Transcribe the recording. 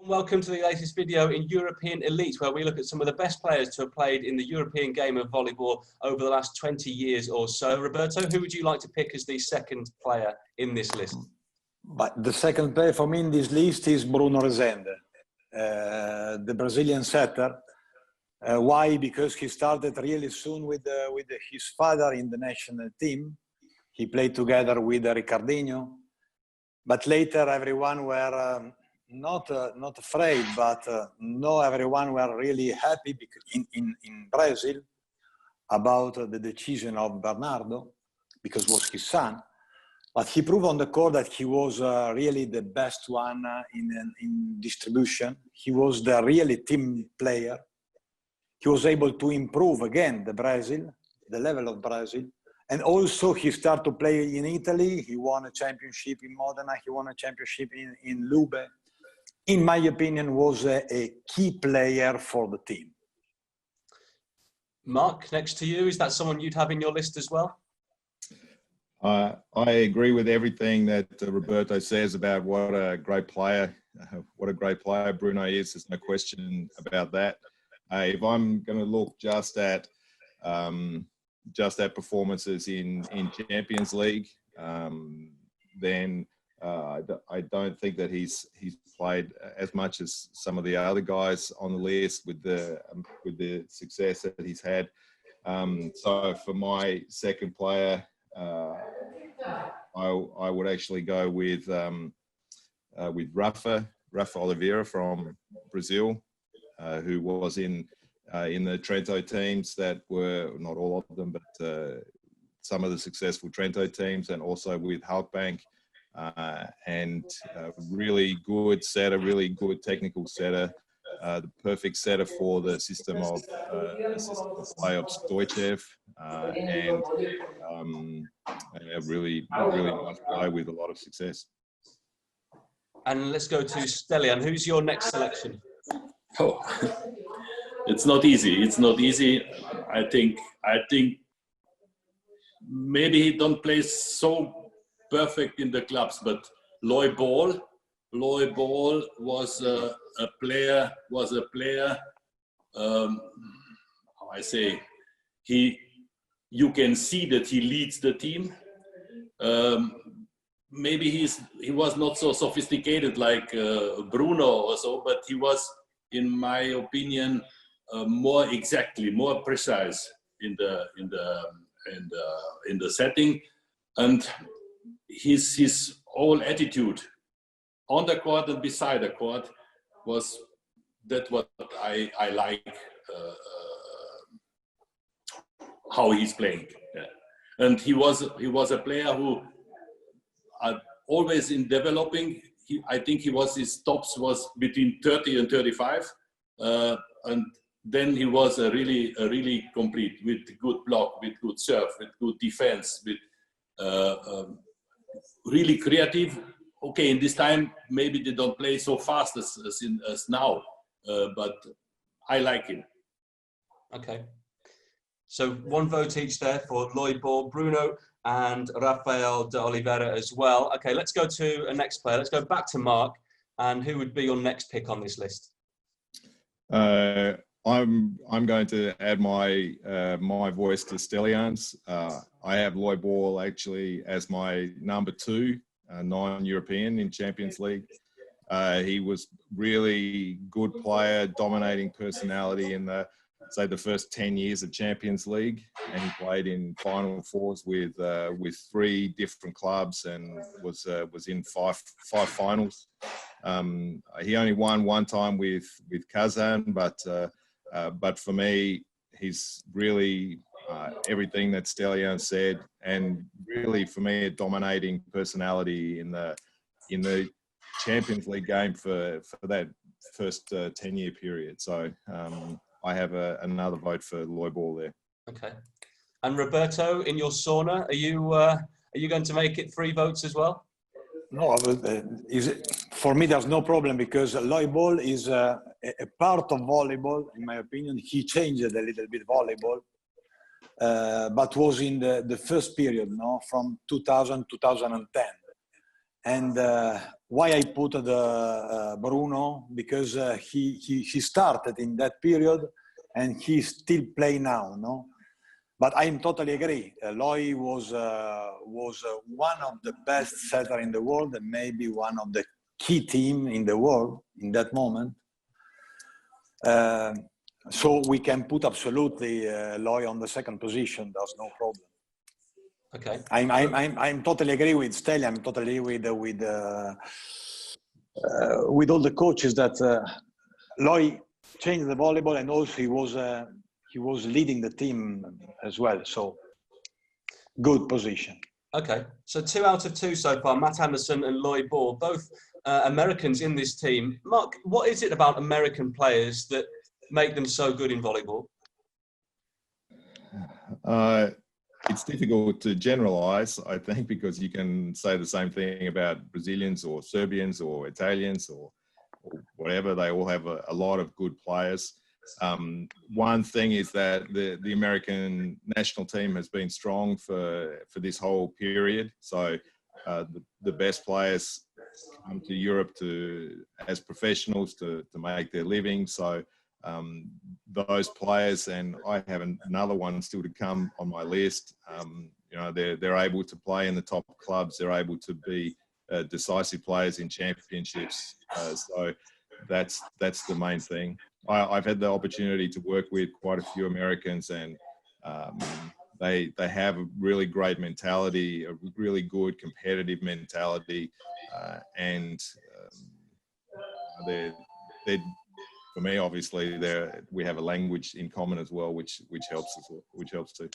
welcome to the latest video in European Elite, where we look at some of the best players to have played in the European game of volleyball over the last 20 years or so. Roberto, who would you like to pick as the second player in this list? But the second player for me in this list is Bruno Rezende, the Brazilian setter. Why? Because he started really soon with his father in the national team. He played together with Ricardinho. But later everyone were not afraid, but no, everyone were really happy in Brazil about the decision of Bernardo, because it was his son. But he proved on the court that he was really the best one in distribution. He was the really team player. He was able to improve again the level of Brazil. And also he started to play in Italy. He won a championship in Modena. He won a championship in Lube. In my opinion, was a key player for the team. Mark, next to you, is that someone you'd have in your list as well? I agree with everything that Roberto says about what a great player Bruno is. There's no question about that. If I'm going to look just at performances in Champions League, then I don't think that he's played as much as some of the other guys on the list with the success that he's had. So for my second player, I would actually go with Rafa Oliveira from Brazil, who was in the Trento teams that were, not all of them, but some of the successful Trento teams, and also with Halkbank, and really good setter, really good technical setter, the perfect setter for the system of play of Stoichev, and a really nice player with a lot of success. And let's go to Stelian. Who's your next selection? Oh, it's not easy. It's not easy. I think maybe he don't play so perfect in the clubs, but Lloy Ball was a player. How I say, you can see that he leads the team. Maybe he was not so sophisticated like Bruno or so, but he was, in my opinion, more precise in the setting, and his whole attitude on the court and beside the court was that what I like, how he's playing. Yeah. And he was a player who always in developing. I think his tops was between 30 and 35, and then he was a really complete, with good block, with good serve, with good defense, with really creative. Okay, in this time maybe they don't play so fast as now, but I like him. Okay, so one vote each there for Lloy Ball, Bruno, and Rafael de Oliveira as well. Okay, let's go to a next player. Let's go back to Mark. And who would be your next pick on this list? I'm going to add my voice to Stelian's. I have Lloy Ball actually as my number 2 non-European in Champions League. He was really good player, dominating personality in the first 10 years of Champions League, and he played in Final Fours with 3 different clubs and was in five finals. He only won one time with Kazan, but for me, he's really everything that Stelian said, and really for me a dominating personality in the Champions League game for that first 10-year period. So I have another vote for Lloy Ball there. Okay. And Roberto, in your sauna, are you going to make it 3 votes as well? No, for me there's no problem, because Lloy Ball is a part of volleyball. In my opinion, he changed a little bit volleyball, but was in the first period, no, from 2000 2010, and why I put the Bruno, because he started in that period and he still play now, no? But I totally agree. Lloy was one of the best setter in the world and maybe one of the key team in the world in that moment. So we can put absolutely Lloy on the second position. There's no problem. Okay. I'm totally agree with Steli. I'm totally agree with all the coaches that Lloy changed the volleyball, and also he was leading the team as well. So good position. Okay. So 2 out of 2 so far, Matt Anderson and Lloy Ball, both Americans in this team. Mark, what is it about American players that make them so good in volleyball? It's difficult to generalize, I think, because you can say the same thing about Brazilians or Serbians or Italians or whatever. They all have a lot of good players. One thing is that the American national team has been strong for this whole period. So the best players come to Europe as professionals to make their living. So those players, and I have another one still to come on my list. You know, they're able to play in the top clubs. They're able to be decisive players in championships. So that's the main thing. I've had the opportunity to work with quite a few Americans, and they have a really great mentality, a really good competitive mentality, and they're for me, obviously, we have a language in common as well, which helps too.